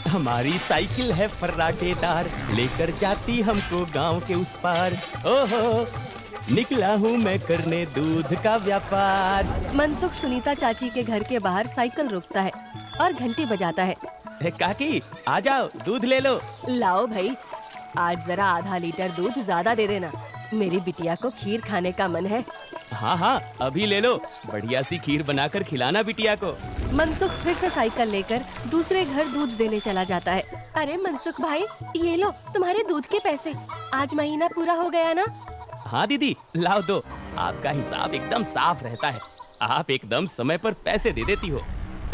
हमारी साइकिल है फर्राटेदार, लेकर जाती हमको गांव के उस पार। ओहो, निकला हूँ मैं करने दूध का व्यापार। मनसुख सुनीता चाची के घर के बाहर साइकिल रोकता है और घंटी बजाता है। काकी आ जाओ, दूध ले लो। लाओ भाई, आज जरा आधा लीटर दूध ज्यादा दे देना, मेरी बिटिया को खीर खाने का मन है। हाँ हाँ, अभी ले लो, बढ़िया सी खीर बनाकर खिलाना बिटिया को। मनसुख फिर से साइकिल लेकर दूसरे घर दूध देने चला जाता है। अरे मनसुख भाई, ये लो तुम्हारे दूध के पैसे, आज महीना पूरा हो गया ना? हाँ दीदी, लाओ दो। आपका हिसाब एकदम साफ रहता है, आप एकदम समय पर पैसे दे देती हो।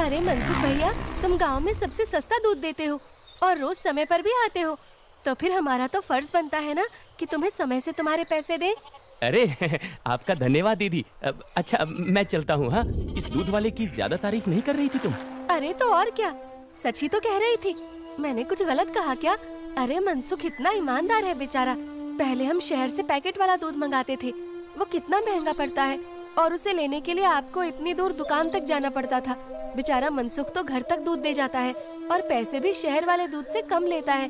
अरे मनसुख भैया, तुम गांव में सबसे सस्ता दूध देते हो और रोज समय पर भी आते हो, तो फिर हमारा तो फर्ज बनता है ना कि तुम्हें समय से तुम्हारे पैसे दें। अरे आपका धन्यवाद दीदी। अच्छा मैं चलता हूँ। हाँ, इस दूध वाले की ज्यादा तारीफ नहीं कर रही थी तुम? अरे तो और क्या, सच ही तो कह रही थी, मैंने कुछ गलत कहा क्या? अरे मनसुख इतना ईमानदार है बेचारा। पहले हम शहर से पैकेट वाला दूध मंगाते थे, वो कितना महंगा पड़ता है, और उसे लेने के लिए आपको इतनी दूर दुकान तक जाना पड़ता था। बेचारा मनसुख तो घर तक दूध दे जाता है और पैसे भी शहर वाले दूध से कम लेता है।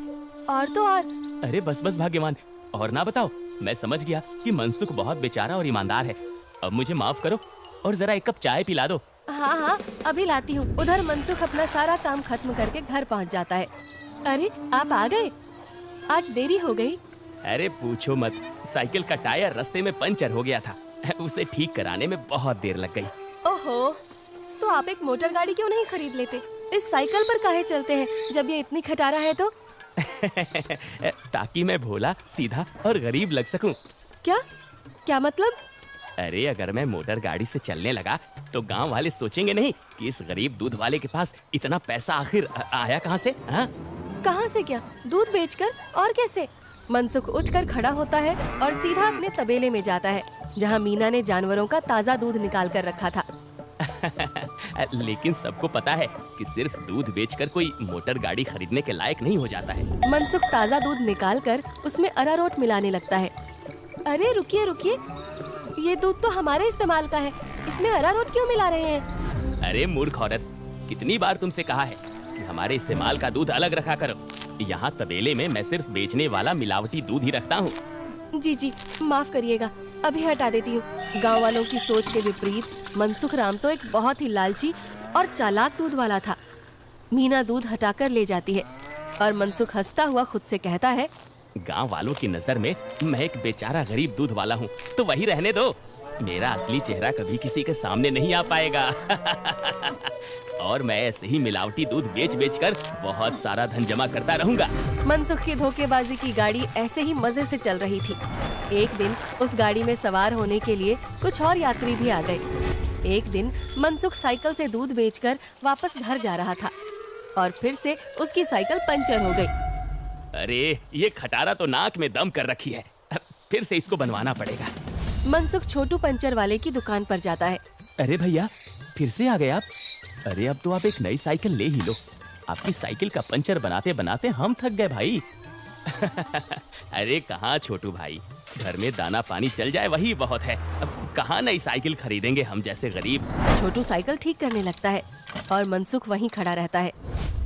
और तो और। अरे बस बस भाग्यवान, और ना बताओ। मैं समझ गया कि मनसुख बहुत बेचारा और ईमानदार है। अब मुझे माफ करो और जरा एक कप चाय पिला दो। हाँ हाँ, अभी लाती हूँ। उधर मनसुख अपना सारा काम खत्म करके घर पहुँच जाता है। अरे आप आ गए, आज देरी हो गई। अरे पूछो मत, साइकिल का टायर रास्ते में पंचर हो गया था, उसे ठीक कराने में बहुत देर लग गई। ओहो, तो आप एक मोटर गाड़ी क्यों नहीं खरीद लेते? इस साइकिल पर काहे चलते हैं जब ये इतनी खटारा है तो? ताकि मैं भोला, सीधा और गरीब लग सकूं। क्या क्या मतलब? अरे अगर मैं मोटर गाड़ी से चलने लगा तो गांव वाले सोचेंगे नहीं कि इस गरीब दूध वाले के पास इतना पैसा आखिर आया कहां से? हाँ? कहां से क्या, दूध बेचकर और कैसे? मनसुख उठकर खड़ा होता है और सीधा अपने तबेले में जाता है, जहां मीना ने जानवरों का ताज़ा दूध निकाल कर रखा था। लेकिन सबको पता है कि सिर्फ दूध बेचकर कोई मोटर गाड़ी खरीदने के लायक नहीं हो जाता है। मनसुख ताज़ा दूध निकालकर उसमें अरारोट मिलाने लगता है। अरे रुकिए रुकिए, ये दूध तो हमारे इस्तेमाल का है, इसमें अरारोट क्यों मिला रहे हैं? अरे मूर्ख औरत, कितनी बार तुमसे कहा है कि हमारे इस्तेमाल का दूध अलग रखा करो। यहाँ तबेले में मैं सिर्फ बेचने वाला मिलावटी दूध ही रखता हूँ। जी जी, माफ करिएगा, अभी हटा देती हूँ। गांव वालों की सोच के विपरीत मनसुख राम तो एक बहुत ही लालची और चालाक दूध वाला था। मीना दूध हटाकर ले जाती है और मनसुख हंसता हुआ खुद से कहता है, गांव वालों की नजर में मैं एक बेचारा गरीब दूध वाला हूँ, तो वही रहने दो। मेरा असली चेहरा कभी किसी के सामने नहीं आ पाएगा। और मैं ऐसे ही मिलावटी दूध बेच बेच कर बहुत सारा धन जमा करता रहूंगा। मनसुख की धोखेबाजी की गाड़ी ऐसे ही मजे से चल रही थी। एक दिन उस गाड़ी में सवार होने के लिए कुछ और यात्री भी आ गए। एक दिन मनसुख साइकिल से दूध बेचकर वापस घर जा रहा था और फिर से उसकी साइकिल पंचर हो गई। अरे ये खटारा तो नाक में दम कर रखी है, फिर से इसको बनवाना पड़ेगा। मनसुख छोटू पंचर वाले की दुकान पर जाता है। अरे भैया, फिर से आ गए आप? अरे अब तो आप एक नई साइकिल ले ही लो, आपकी साइकिल का पंचर बनाते बनाते हम थक गए भाई। अरे कहाँ छोटू भाई, घर में दाना पानी चल जाए वही बहुत है। अब कहाँ नई साइकिल खरीदेंगे हम जैसे गरीब। छोटू साइकिल ठीक करने लगता है और मनसुख वहीं खड़ा रहता है।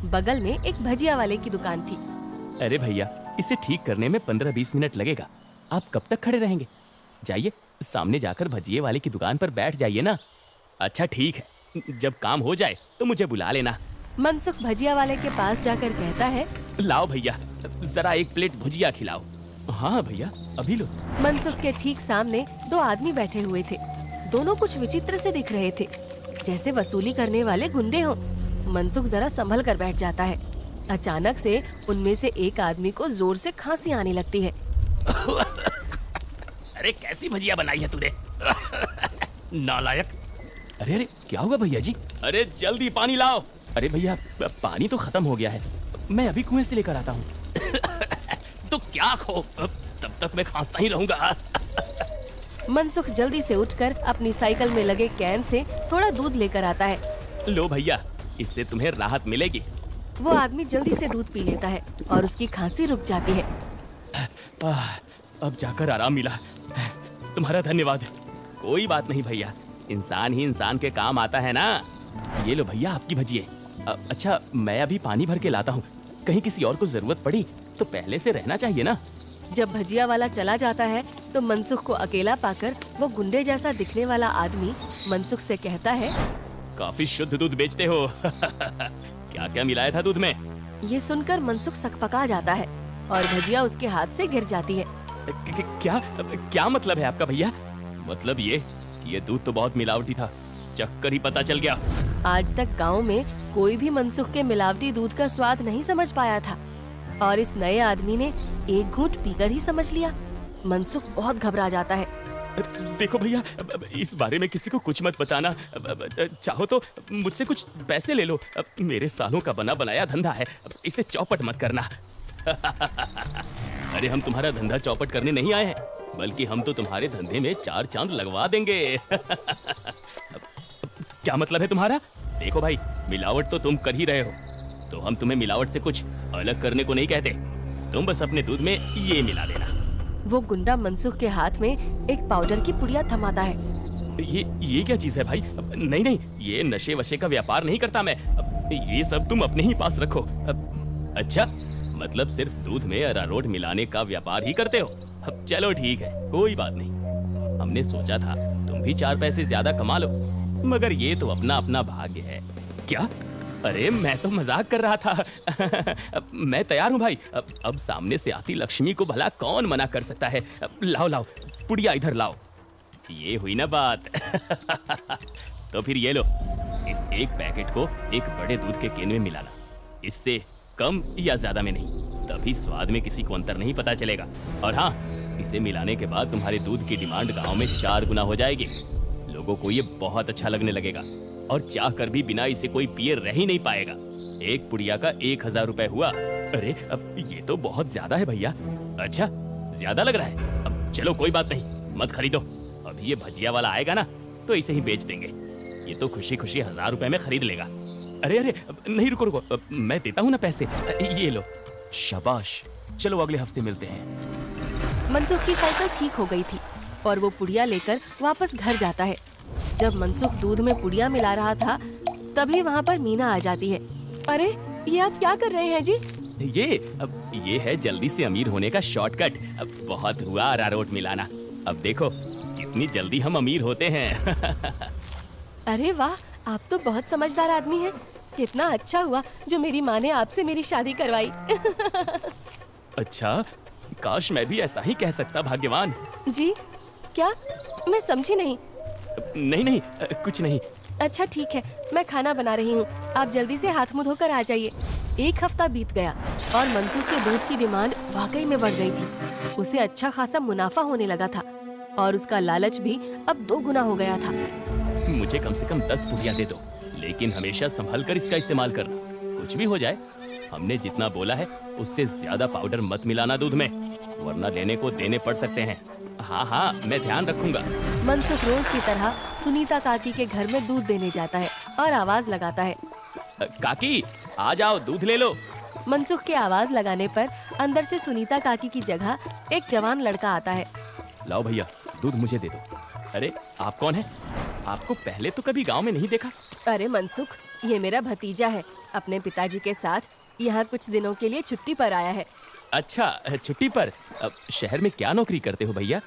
बगल में एक भजिया वाले की दुकान थी। अरे भैया, इसे ठीक करने में 15-20 मिनट लगेगा, आप कब तक खड़े रहेंगे? जाइए सामने जाकर भजिए वाले की दुकान पर बैठ जाइए ना। अच्छा ठीक है, जब काम हो जाए तो मुझे बुला लेना। मनसुख भजिया वाले के पास जाकर कहता है, लाओ भैया, जरा एक प्लेट भुजिया खिलाओ। हाँ भैया, अभी लो। मनसुख के ठीक सामने दो आदमी बैठे हुए थे। दोनों कुछ विचित्र से दिख रहे थे, जैसे वसूली करने वाले गुंडे हों। मनसुख जरा संभल कर बैठ जाता है। अचानक से उनमें से एक आदमी को जोर से खांसी आने लगती है। अरे कैसी भजिया बनाई है तूने? नालायक। अरे अरे क्या हुआ भैया जी? अरे जल्दी पानी लाओ। अरे भैया, पानी तो खत्म हो गया है, मैं अभी कुएं से लेकर आता हूँ। तो क्या खो, तब तक मैं खांसता ही रहूंगा। मनसुख जल्दी से उठकर अपनी साइकिल में लगे कैन से थोड़ा दूध लेकर आता है। लो भैया, इससे तुम्हें राहत मिलेगी। वो आदमी जल्दी से दूध पी लेता है और उसकी खांसी रुक जाती है। अब जाकर आराम मिला, तुम्हारा धन्यवाद। कोई बात नहीं भैया, इंसान ही इंसान के काम आता है ना। ये लो भैया आपकी भजिए। अच्छा मैं अभी पानी भर के लाता हूँ, कहीं किसी और को जरूरत पड़ी तो पहले से रहना चाहिए ना। जब भजिया वाला चला जाता है तो मनसुख को अकेला पाकर वो गुंडे जैसा दिखने वाला आदमी मनसुख से कहता है, काफी शुद्ध दूध बेचते हो। क्या क्या मिलाया था दूध में? ये सुनकर मनसुख सकपका जाता है और भजिया उसके हाथ से गिर जाती है। क्या क्या मतलब है आपका भैया? मतलब ये दूध तो बहुत मिलावटी था, चक्कर ही पता चल गया। आज तक गांव में कोई भी मनसुख के मिलावटी दूध का स्वाद नहीं समझ पाया था और इस नए आदमी ने एक घूंट पीकर ही समझ लिया। मनसुख बहुत घबरा जाता है। देखो भैया, इस बारे में किसी को कुछ मत बताना। चाहो तो मुझसे कुछ पैसे ले लो, मेरे सालों का बना बनाया धंधा है, इसे चौपट मत करना। अरे हम तुम्हारा धंधा चौपट करने नहीं आए हैं, बल्कि हम तो तुम्हारे धंधे में 4 चांद लगवा देंगे। क्या मतलब है तुम्हारा? देखो भाई, मिलावट तो तुम कर ही रहे हो, तो हम तुम्हें मिलावट से कुछ अलग करने को नहीं कहते। तुम बस अपने दूध में ये मिला देना। वो गुंडा मनसुख के हाथ में एक पाउडर की पुड़िया थमाता है। ये क्या चीज है भाई? नहीं नहीं, ये नशे वशे का व्यापार नहीं करता मैं। ये सब तुम अपने ही पास रखो। अच्छा, मतलब सिर्फ दूध में अरारोट मिलाने का व्यापार ही करते हो? चलो ठीक है, कोई बात नहीं। हमने सोचा था तुम भी 4 पैसे ज्यादा कमा लो, मगर ये तो अपना अपना भाग्य है। क्या? अरे मैं तो मजाक कर रहा था। मैं तैयार हूँ भाई। अब सामने से आती लक्ष्मी को भला कौन मना कर सकता है। लाओ लाओ, पुड़िया इधर लाओ। ये हुई ना बात। तो फिर ये लो, इस एक पैकेट को एक बड़े दूध के केन में मिलाना। इससे कम या ज्यादा में नहीं, तभी स्वाद में किसी को अंतर नहीं पता चलेगा। और हाँ, इसे मिलाने के बाद तुम्हारे दूध की डिमांड गांव में 4 गुना हो जाएगी। लोगों को ये बहुत अच्छा लगने लगेगा और चाह कर भी बिना इसे कोई पिए रह ही नहीं पाएगा। एक पुड़िया का 1000 रुपए हुआ। अरे अब ये तो बहुत ज्यादा है भैया। अच्छा, ज्यादा लग रहा है? अब चलो कोई बात नहीं, मत खरीदो। अभी ये भजिया वाला आएगा ना तो इसे ही बेच देंगे। ये तो खुशी खुशी 1000 रुपए में खरीद लेगा। अरे अरे नहीं, रुको रुको, मैं देता हूँ ना पैसे। ये लो। शाबाश, चलो अगले हफ्ते मिलते हैं। मनसुख की साइकिल ठीक हो गई थी और वो पुड़िया लेकर वापस घर जाता है। जब मनसुख दूध में पुड़िया मिला रहा था, तभी वहाँ पर मीना आ जाती है। अरे ये आप क्या कर रहे हैं जी? ये है जल्दी से अमीर होने का शॉर्टकट। बहुत हुआ अरारोट मिलाना, अब देखो कितनी जल्दी हम अमीर होते हैं। अरे वाह, आप तो बहुत समझदार आदमी हैं। कितना अच्छा हुआ जो मेरी माँ ने आपसे मेरी शादी करवाई। अच्छा, काश मैं भी ऐसा ही कह सकता, भाग्यवान। जी क्या? मैं समझी नहीं। नहीं नहीं, कुछ नहीं। अच्छा ठीक है, मैं खाना बना रही हूँ, आप जल्दी से हाथ मुंह धोकर आ जाइए। 1 हफ्ता बीत गया और मनसुख के दूध की डिमांड वाकई में बढ़ गई थी। उसे अच्छा खासा मुनाफा होने लगा था और उसका लालच भी अब 2 गुना हो गया था। मुझे कम से कम 10 पुड़िया दे दो, लेकिन हमेशा संभल कर इसका इस्तेमाल करना। कुछ भी हो जाए, हमने जितना बोला है उससे ज्यादा पाउडर मत मिलाना दूध में, वरना लेने को देने पड़ सकते हैं। हाँ हाँ, मैं ध्यान रखूंगा। मनसुख रोज की तरह सुनीता काकी के घर में दूध देने जाता है और आवाज लगाता है, काकी आ जाओ, दूध ले लो। मनसुख के आवाज लगाने पर अंदर से सुनीता काकी की जगह एक जवान लड़का आता है। लाओ भैया, दूध मुझे दे दो। अरे आप कौन है? आपको पहले तो कभी गांव में नहीं देखा। अरे मनसुख, ये मेरा भतीजा है, अपने पिताजी के साथ यहाँ कुछ दिनों के लिए छुट्टी पर आया है। अच्छा, छुट्टी पर? शहर में क्या नौकरी करते हो भैया?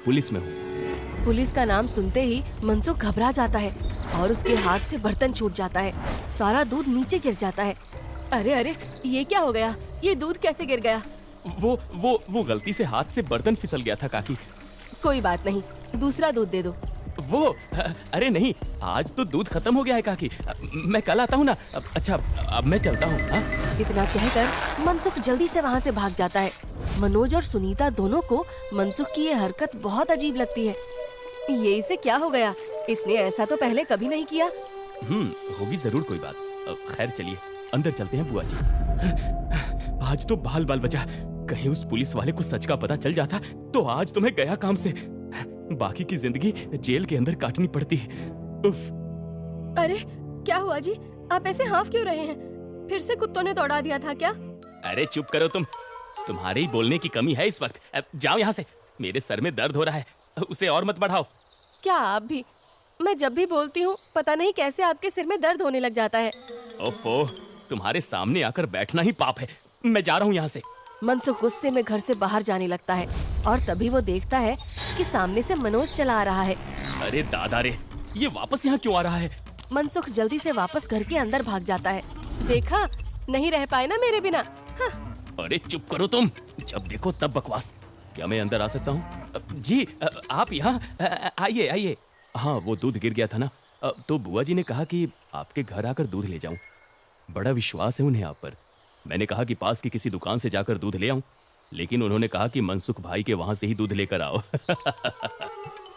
पुलिस में हूँ। पुलिस का नाम सुनते ही मनसुख घबरा जाता है और उसके हाथ से बर्तन छूट जाता है। सारा दूध नीचे गिर जाता है। अरे अरे, ये क्या हो गया? ये दूध कैसे गिर गया? वो गलती से हाथ से बर्तन फिसल गया था काकी। कोई बात नहीं, दूसरा दूध दे दो। अरे नहीं, आज तो दूध खत्म हो गया है काकी, मैं कल आता हूँ ना। अच्छा, अब मैं चलता हूँ। इतना कहकर मनसुख जल्दी से वहाँ से भाग जाता है। मनोज और सुनीता दोनों को मनसुख की ये हरकत बहुत अजीब लगती है। ये इसे क्या हो गया? इसने ऐसा तो पहले कभी नहीं किया। होगी जरूर कोई बात। खैर चलिए अंदर चलते हैं बुआ जी। आज तो बाल बाल बचा। कहीं उस पुलिस वाले को सच का पता चल जाता तो आज तो मैं गया काम से। बाकी की जिंदगी जेल के अंदर काटनी पड़ती। उफ। अरे क्या हुआ जी? आप ऐसे हाँफ क्यों रहे हैं? फिर से कुत्तों ने दौड़ा दिया था क्या? अरे चुप करो तुम, तुम्हारे ही बोलने की कमी है इस वक्त। जाओ यहाँ से, मेरे सर में दर्द हो रहा है, उसे और मत बढ़ाओ। क्या आप भी? मैं जब भी बोलती हूँ पता नहीं कैसे आपके सिर में दर्द होने लग जाता है। ओफो, तुम्हारे सामने आकर बैठना ही पाप है। मैं जा रहा हूँ यहाँ से। मनसुख गुस्से में घर से बाहर जाने लगता है और तभी वो देखता है कि सामने से मनोज चला आ रहा है। अरे दादा रे, ये वापस यहाँ क्यों आ रहा है? मनसुख जल्दी से वापस घर के अंदर भाग जाता है। देखा, नहीं रह पाए ना मेरे बिना। हाँ। अरे चुप करो तुम, जब देखो तब बकवास। क्या मैं अंदर आ सकता हूँ? जी आप यहाँ आइए आइए। हाँ, वो दूध गिर गया था ना, तो बुआ जी ने कहा कि आपके घर आकर दूध ले जाऊं। बड़ा विश्वास है उन्हें आप पर। मैंने कहा कि पास की किसी दुकान से जाकर दूध ले आऊं, लेकिन उन्होंने कहा कि मनसुख भाई के वहां से ही दूध लेकर आओ।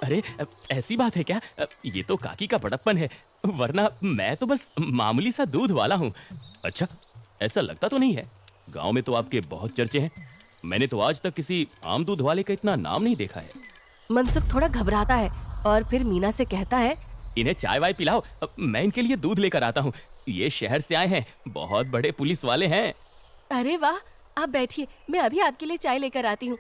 अरे ऐसी बात है क्या? ये तो काकी का बड़प्पन है, वरना मैं तो बस मामूली सा दूध वाला हूँ। अच्छा, ऐसा लगता तो नहीं है। गांव में तो आपके बहुत चर्चे हैं। मैंने तो आज तक किसी आम दूध वाले का इतना नाम नहीं देखा है। मनसुख थोड़ा घबराता है और फिर मीना से कहता है, इन्हें चाय वाय पिलाओ, मैं इनके लिए दूध लेकर आता हूँ। ये शहर से आए हैं, बहुत बड़े पुलिस वाले हैं। अरे वाह, आप बैठिए, मैं अभी आपके लिए चाय लेकर आती हूँ।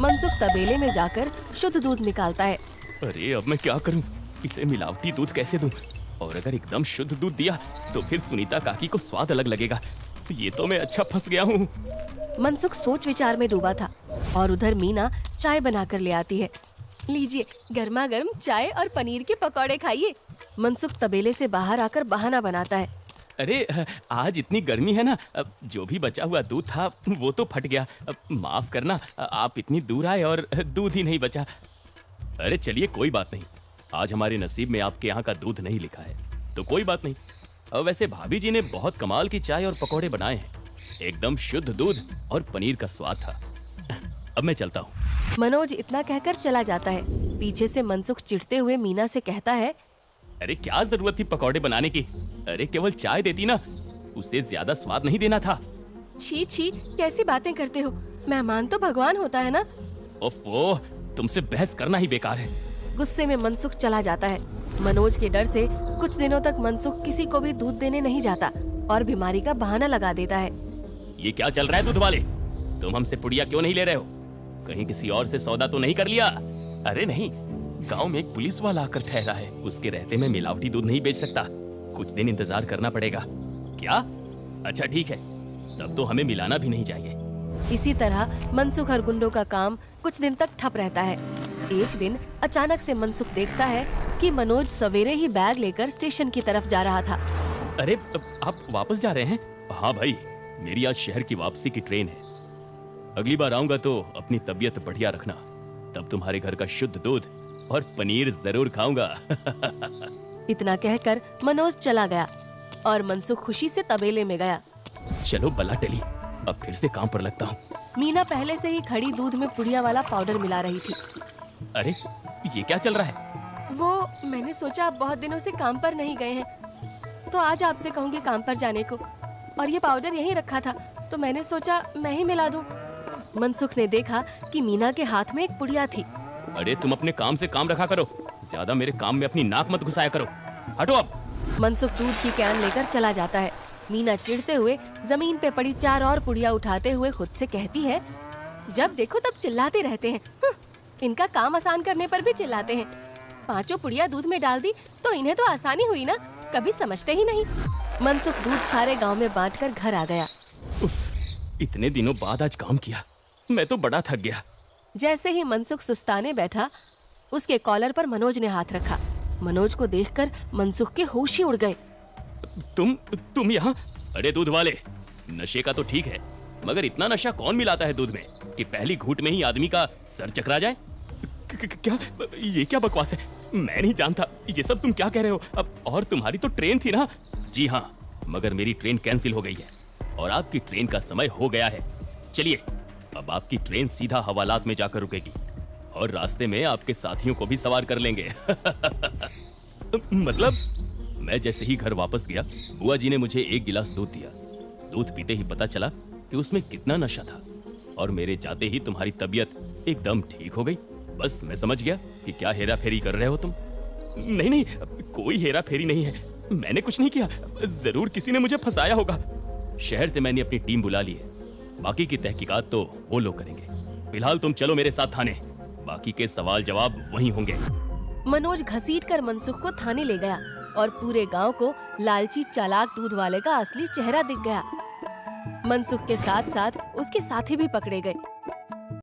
मनसुख तबेले में जाकर शुद्ध दूध निकालता है। अरे अब मैं क्या करूँ? इसे मिलावटी दूध कैसे दूँ? और अगर एकदम शुद्ध दूध दिया तो फिर सुनीता काकी को स्वाद अलग लगेगा। ये तो मैं अच्छा फंस गया हूँ। मनसुख सोच विचार में डूबा था और उधर मीना चाय बनाकर ले आती है। लीजिए, गर्मा गर्म चाय और पनीर के पकौड़े खाइए। मनसुख तबेले से बाहर आकर बहाना बनाता है। अरे आज इतनी गर्मी है ना, जो भी बचा हुआ दूध था वो तो फट गया। माफ करना, आप इतनी दूर आए और दूध ही नहीं बचा। अरे चलिए, कोई बात नहीं। आज हमारे नसीब में आपके यहाँ का दूध नहीं लिखा है, तो कोई बात नहीं। वैसे भाभी जी ने बहुत कमाल की चाय और पकौड़े बनाए हैं। एकदम शुद्ध दूध और पनीर का स्वाद था। अब मैं चलता हूँ। मनोज इतना कहकर चला जाता है। पीछे से मनसुख चिढ़ते हुए मीना से कहता है, अरे क्या जरूरत थी पकौड़े बनाने की? अरे केवल चाय देती ना, उससे ज्यादा स्वाद नहीं देना था। छी छी, कैसी बातें करते हो? मेहमान तो भगवान होता है ना। ओफो, तुमसे बहस करना ही बेकार है। गुस्से में मनसुख चला जाता है। मनोज के डर से कुछ दिनों तक मनसुख किसी को भी दूध देने नहीं जाता और बीमारी का बहाना लगा देता है। ये क्या चल रहा है दूध वाले? तुम हमसे पुड़िया क्यों नहीं ले रहे हो? कहीं किसी और से सौदा तो नहीं कर लिया? अरे नहीं, गांव में एक पुलिस वाला आकर ठहरा है, उसके रहते मैं मिलावटी दूध नहीं बेच सकता। कुछ दिन इंतजार करना पड़ेगा। क्या? अच्छा ठीक है, तब तो हमें मिलाना भी नहीं चाहिए। इसी तरह मनसुख और गुंडों का काम कुछ दिन तक ठप रहता है। एक दिन अचानक से मनसुख देखता है कि मनोज सवेरे ही बैग लेकर स्टेशन की तरफ जा रहा था। अरे आप वापस जा रहे हैं? हाँ भाई, मेरी आज शहर की वापसी की ट्रेन है। अगली बार आऊंगा तो अपनी तबीयत बढ़िया रखना, तब तुम्हारे घर का शुद्ध दूध और पनीर जरूर खाऊंगा। इतना कहकर मनोज चला गया और मनसुख खुशी से तबेले में गया। चलो बला टली, अब फिर से काम पर लगता हूँ। मीना पहले से ही खड़ी दूध में पुड़िया वाला पाउडर मिला रही थी। अरे ये क्या चल रहा है? वो मैंने सोचा आप बहुत दिनों से काम पर नहीं गए हैं, तो आज आपसे कहूँगी काम पर जाने को। और ये पाउडर यहीं रखा था, तो मैंने सोचा मैं ही मिला दूं। मनसुख ने देखा कि मीना के हाथ में एक पुड़िया थी। अरे तुम अपने काम से काम रखा करो, ज्यादा मेरे काम में अपनी नाक मत घुसाया करो। हटो अब। मनसुख दूध की कैन लेकर चला जाता है। मीना चिढ़ते हुए जमीन पे पड़ी 4 और पुड़िया उठाते हुए खुद से कहती है, जब देखो तब चिल्लाते रहते हैं। इनका काम आसान करने पर भी चिल्लाते हैं। 5 पुड़िया दूध में डाल दी तो इन्हें तो आसानी हुई ना, कभी समझते ही नहीं। मनसुख दूध सारे गांव में बांटकर घर आ गया। उफ, इतने दिनों बाद आज काम किया, मैं तो बड़ा थक गया। जैसे ही मनसुख सुस्ताने बैठा, उसके कॉलर पर मनोज ने हाथ रखा। मनोज को देखकर मनसुख के होश ही उड़ गए। तुम यहाँ? अरे दूध वाले, नशे का तो ठीक है, मगर इतना नशा कौन मिलाता है दूध में कि पहली घूंट में ही आदमी का सर चकरा जाए? क्या ये क्या बकवास है? मैं नहीं जानता ये सब तुम क्या कह रहे हो। अब और तुम्हारी तो ट्रेन थी ना? जी हाँ, मगर मेरी ट्रेन कैंसिल हो गई है और आपकी ट्रेन का समय हो गया है। चलिए, अब आपकी ट्रेन सीधा हवालात में जाकर रुकेगी और रास्ते में आपके साथियों को भी सवार कर लेंगे। मतलब मैं जैसे ही घर वापस गया, बुआ जी ने मुझे 1 गिलास दूध दिया। दूध पीते ही पता चला कि उसमें कितना नशा था और मेरे जाते ही तुम्हारी तबीयत एकदम ठीक हो गई। बस मैं समझ गया कि क्या हेरा फेरी कर रहे हो तुम। नहीं नहीं, कोई हेरा फेरी नहीं है, मैंने कुछ नहीं किया। जरूर किसी ने मुझे फंसाया होगा। शहर से मैंने अपनी टीम बुला ली है, बाकी की तहकीकात तो वो लोग करेंगे। फिलहाल तुम चलो मेरे साथ थाने, बाकी के सवाल जवाब वहीं होंगे। मनोज घसीटकर मनसुख को थाने ले गया और पूरे गांव को लालची चालाक दूध वाले का असली चेहरा दिख गया। मनसुख के साथ साथ उसके साथी भी पकड़े गए